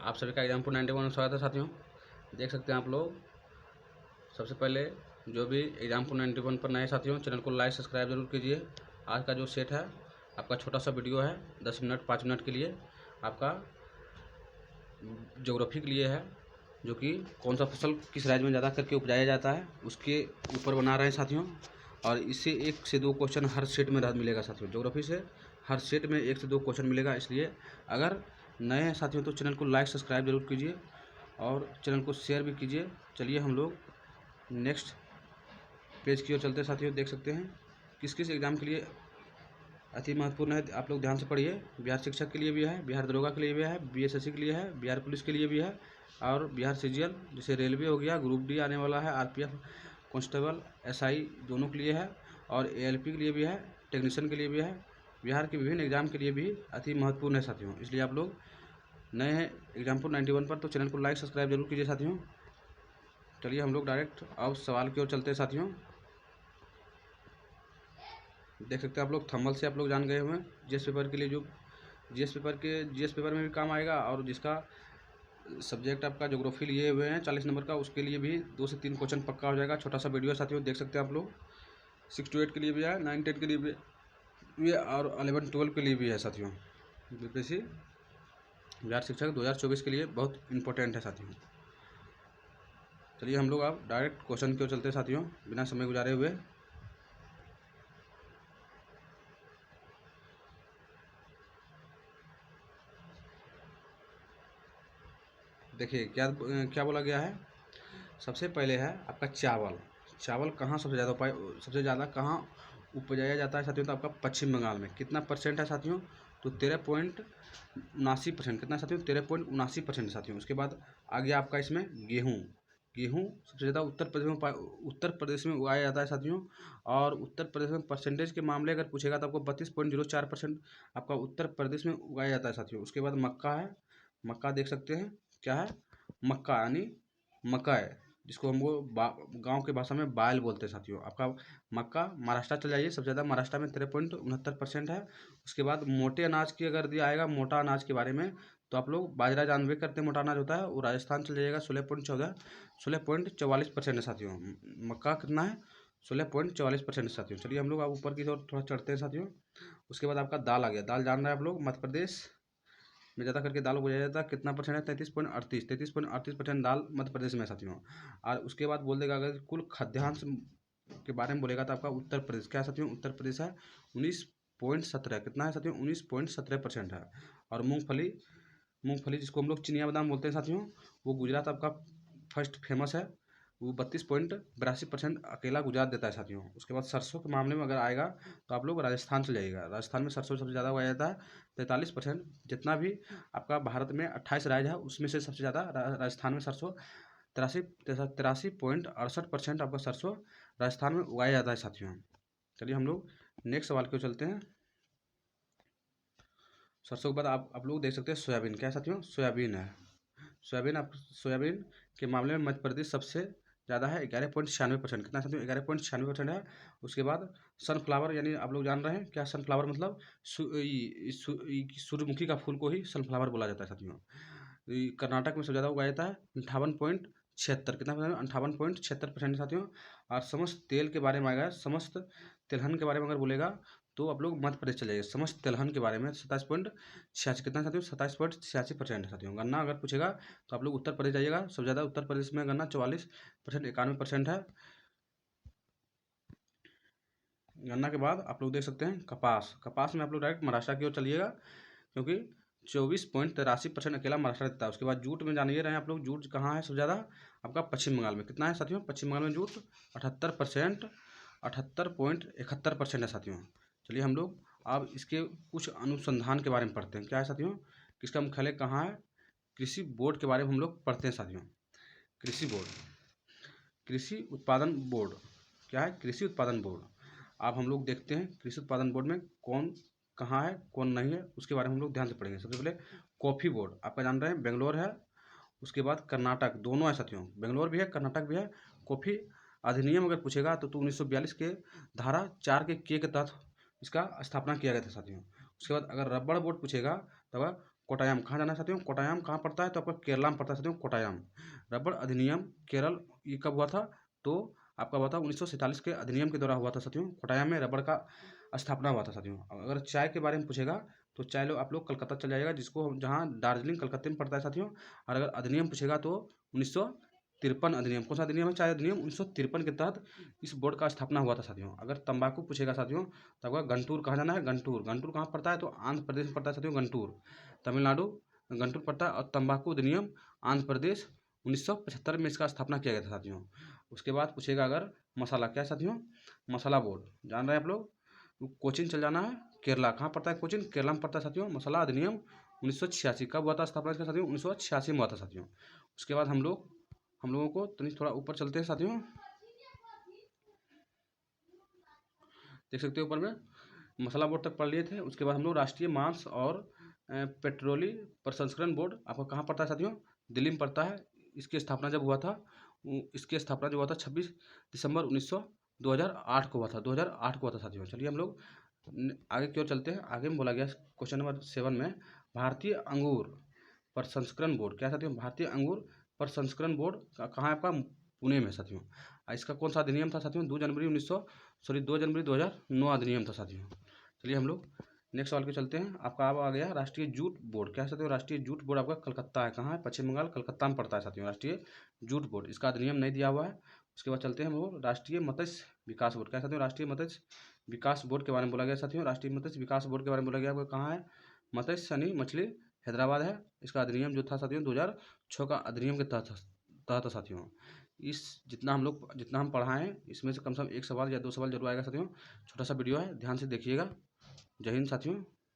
आप सभी का एग्जामपुर 91 में स्वागत है साथियों। देख सकते हैं आप लोग, सबसे पहले जो भी एग्जामपुर 91 पर नए साथियों, चैनल को लाइक सब्सक्राइब जरूर कीजिए। आज का जो सेट है आपका छोटा सा वीडियो है, 10 मिनट 5 मिनट के लिए आपका ज्योग्राफी के लिए है, जो कि कौन सा फसल किस राज्य में ज़्यादा करके उपजाया जाता है उसके ऊपर बना रहे हैं साथियों। और इससे 1 से 2 क्वेश्चन हर सेट में मिलेगा साथियों। ज्योग्राफी से हर सेट में 1 से 2 क्वेश्चन मिलेगा, इसलिए अगर नए हैं साथियों तो चैनल को लाइक सब्सक्राइब जरूर कीजिए और चैनल को शेयर भी कीजिए। चलिए हम लोग नेक्स्ट पेज की ओर चलते हैं साथियों। देख सकते हैं किस किस एग्ज़ाम के लिए अति महत्वपूर्ण है, आप लोग ध्यान से पढ़िए। बिहार शिक्षक के लिए भी है, बिहार दरोगा के लिए भी है, बीएसएससी के लिए है, बिहार पुलिस के लिए भी है और बिहार सीजीएल जैसे रेलवे हो गया, ग्रुप डी आने वाला है, आरपीएफ कांस्टेबल एसआई दोनों के लिए है और एएलपी के लिए भी है, टेक्नीशियन के लिए भी है। बिहार के विभिन्न एग्जाम के लिए भी अति महत्वपूर्ण है साथियों, इसलिए आप लोग नए हैं एग्जामपुर 91 पर तो चैनल को लाइक सब्सक्राइब जरूर कीजिए साथियों। चलिए हम लोग डायरेक्ट अब सवाल की ओर चलते हैं साथियों। देख सकते हैं आप लोग, थंबनेल से आप लोग जान गए हुए हैं जीएस पेपर के लिए, जो जीएस पेपर में भी काम आएगा और जिसका सब्जेक्ट आपका ज्योग्राफी लिए हुए हैं 40 नंबर का, उसके लिए भी 2 से 3 क्वेश्चन पक्का हो जाएगा। छोटा सा वीडियो है साथियों, देख सकते हैं आप लोग। 6 to 8 के लिए भी है, 9 10 के लिए भी है और 11 12 के लिए भी है साथियों। यूपीएससी बिहार शिक्षक 2024 के लिए बहुत इंपॉर्टेंट है साथियों। चलिए हम लोग अब डायरेक्ट क्वेश्चन की ओर चलते हैं साथियों, बिना समय गुजारे हुए। देखिए क्या क्या बोला गया है। सबसे पहले है आपका चावल कहाँ सबसे ज़्यादा कहाँ उपजाया जाता है साथियों, तो आपका पश्चिम बंगाल में। कितना परसेंट है साथियों, तो 13.79%। कितना साथियों, 13.79% साथियों। उसके बाद आगे आपका इसमें गेहूँ सबसे ज़्यादा उत्तर प्रदेश में उगाया जाता है साथियों। और उत्तर प्रदेश में परसेंटेज के मामले अगर पूछेगा तो आपको 32.04% आपका उत्तर प्रदेश में उगाया जाता है साथियों। उसके बाद मक्का है, मक्का देख सकते हैं क्या है, मक्का यानी मकई, जिसको हमको गांव के भाषा में बायल बोलते हैं साथियों। आपका मक्का महाराष्ट्र चल जाइए, सबसे ज़्यादा महाराष्ट्र में 13.69% है। उसके बाद मोटे अनाज की अगर दिया आएगा, मोटा अनाज के बारे में, तो आप लोग बाजरा जानबे करते हैं, मोटा अनाज होता है, वो राजस्थान चल जाइएगा, 16.44% है साथियों। मक्का कितना है, 16.44% साथियों। चलिए हम लोग अब ऊपर की ओर थोड़ा चढ़ते हैं साथियों। उसके बाद आपका दाल आ गया। दाल जान रहे हैं आप लोग, मध्य प्रदेश में ज़्यादा करके दाल उगाया जाता है। कितना परसेंट है, 33.38% दाल मध्य प्रदेश में साथियों। और उसके बाद बोल देगा अगर कुल खाद्यान्न के बारे में बोलेगा तो आपका उत्तर प्रदेश क्या साथियों, उत्तर प्रदेश है 19.17। कितना है साथियों, 19.17% है। और मूंगफली जिसको हम लोग चिनिया बादाम बोलते हैं साथियों, वो गुजरात आपका फर्स्ट फेमस है, वो 32.82% अकेला गुजरात देता है साथियों। उसके बाद सरसों के मामले में अगर आएगा तो आप लोग राजस्थान चले जाइएगा। राजस्थान में सरसों सबसे ज़्यादा उगाया जाता है, 43%। जितना भी आपका भारत में 28 राज्य है उसमें से सबसे ज़्यादा राजस्थान में सरसों 83.68% आपका सरसों राजस्थान में उगाया जाता है साथियों। चलिए हम लोग नेक्स्ट सवाल की ओर चलते हैं। सरसों के बाद आप लोग देख सकते हैं सोयाबीन। क्या साथियों, सोयाबीन है। सोयाबीन के मामले में मध्य प्रदेश सबसे ज़्यादा है, 11.96%। कितना साथियों, 11.96% है। उसके बाद सनफ्लावर, यानी आप लोग जान रहे हैं क्या सनफ्लावर मतलब, सूर्यमुखी का फूल को ही सनफ्लावर बोला जाता है साथियों। कर्नाटक में सबसे ज़्यादा उगाया जाता है, 58.76। कितना 58.76% साथियों। और समस्त तेल के बारे में आएगा, समस्त तिलहन के बारे में अगर बोलेगा तो आप लोग मध्य प्रदेश चले जाइए। समस्त तिलहन के बारे में 27.86। कितना साथियों, 27.86% है साथियों। गन्ना अगर पूछेगा तो आप लोग उत्तर प्रदेश जाइएगा, सबसे ज़्यादा उत्तर प्रदेश में गन्ना 44%, 91% है गन्ना। के बाद आप लोग देख सकते हैं कपास में आप लोग डायरेक्ट महाराष्ट्र की ओर चलिएगा, क्योंकि 24.83% अकेला महाराष्ट्र देता है। उसके बाद जूट में जानिए रहे हैं आप लोग, जूट कहाँ है सबसे ज़्यादा, आपका पश्चिम बंगाल में। कितना है साथियों, पश्चिम बंगाल में जूट 78.71% है साथियों। चलिए हम लोग अब इसके कुछ अनुसंधान के बारे में पढ़ते हैं। क्या है साथियों, किसका मुख्यालय कहाँ है, कृषि बोर्ड के बारे में हम लोग पढ़ते हैं साथियों। कृषि उत्पादन बोर्ड क्या है, कृषि उत्पादन बोर्ड। अब हम लोग देखते हैं कृषि उत्पादन बोर्ड में कौन कहाँ है कौन नहीं है, उसके बारे में हम लोग ध्यान से पढ़ेंगे। सबसे पहले कॉफ़ी बोर्ड आपका जान रहे हैं बेंगलोर है। उसके बाद कर्नाटक, दोनों है साथियों, बेंगलोर भी है कर्नाटक भी है। कॉफ़ी अधिनियम अगर पूछेगा तो 1942 के धारा 4 के तहत इसका स्थापना किया गया था साथियों। उसके बाद अगर रबड़ बोर्ड पूछेगा तो कोट्टायम कहाँ जाना है साथियों? कोट्टायम कहाँ पड़ता है? तो आपका केरला में पड़ता है साथियों कोट्टायम। रबड़ अधिनियम केरल, ये कब हुआ था? तो आपका हुआ था 1947 के अधिनियम के द्वारा हुआ था साथियों। कोट्टायम में रबड़ का स्थापना हुआ था साथियों। अगर चाय के बारे में पूछेगा तो चाय लोग आप लोग कलकत्ता चल जाइएगा, जिसको जहाँ दार्जिलिंग कलकत्ते में पड़ता है साथियों। और अगर अधिनियम पूछेगा तो 1953 अधिनियम, कौन सा अधिनियम है? चाय अधिनियम 1953 के तहत इस बोर्ड का स्थापना हुआ था साथियों। अगर तंबाकू पूछेगा साथियों तो आपका गंटूर कहाँ जाना है? गंटूर। गंटूर कहाँ पड़ता है? तो आंध्र प्रदेश में पड़ता है साथियों गंटूर, तमिलनाडु गंटूर पड़ता है। और तंबाकू अधिनियम आंध्र प्रदेश 1975 में इसका स्थापना किया गया था साथियों। उसके बाद पूछेगा अगर मसाला, क्या साथियों? मसाला बोर्ड, जान रहे हैं आप लोग? कोचिन चल जाना है, केरला कहाँ पड़ता है? कोचिन केरला में पड़ता है साथियों। मसाला अधिनियम 1986 कब हुआ था स्थापना इसका साथियों? 1986 में हुआ था साथियों। उसके बाद हम लोगों को थोड़ा ऊपर चलते हैं साथियों। देख सकते हो ऊपर में मसाला बोर्ड तक पढ़ लिए थे। उसके बाद हम लोग राष्ट्रीय मांस और पेट्रोलियम प्रसंस्करण बोर्ड आपको कहाँ पड़ता है साथियों? दिल्ली में पड़ता है। इसकी स्थापना जब हुआ था, इसकी स्थापना जो हुआ था 26 दिसंबर 2008 को हुआ था, 2008 को हुआ था साथियों। चलिए हम लोग आगे की ओर चलते हैं। आगे में बोला गया क्वेश्चन नंबर 7 में, भारतीय अंगूर प्रसंस्करण बोर्ड, क्या साथियों? भारतीय अंगूर प्रसंस्करण बोर्ड कहाँ है आपका? पुणे में साथियों। इसका कौन सा अधिनियम था साथियों? 2 जनवरी 2009 अधिनियम था साथियों। चलिए हम लोग नेक्स्ट सवाल पे चलते हैं। आपका अब आ गया राष्ट्रीय जूट बोर्ड, क्या साथियों? राष्ट्रीय जूट बोर्ड आपका कलकत्ता है, कहाँ है? पश्चिम बंगाल कलकत्ता में पड़ता है साथियों राष्ट्रीय जूट बोर्ड। इसका अधिनियम नहीं दिया हुआ है। उसके बाद चलते हैं हम लोग राष्ट्रीय मत्स्य विकास बोर्ड, क्या साथियों? राष्ट्रीय मत्स्य विकास बोर्ड के बारे में बोला गया साथियों। राष्ट्रीय मत्स्य विकास बोर्ड के बारे में बोला गया आपको कहाँ है? मत्स्य यानी मछली हैदराबाद है। इसका अधिनियम जो था साथियों 2006 का अधिनियम के तहत साथियों। इस जितना हम पढ़ाएं इसमें से कम से कम एक सवाल या 2 सवाल जरूर आएगा साथियों। छोटा सा वीडियो है, ध्यान से देखिएगा। जय हिंद साथियों।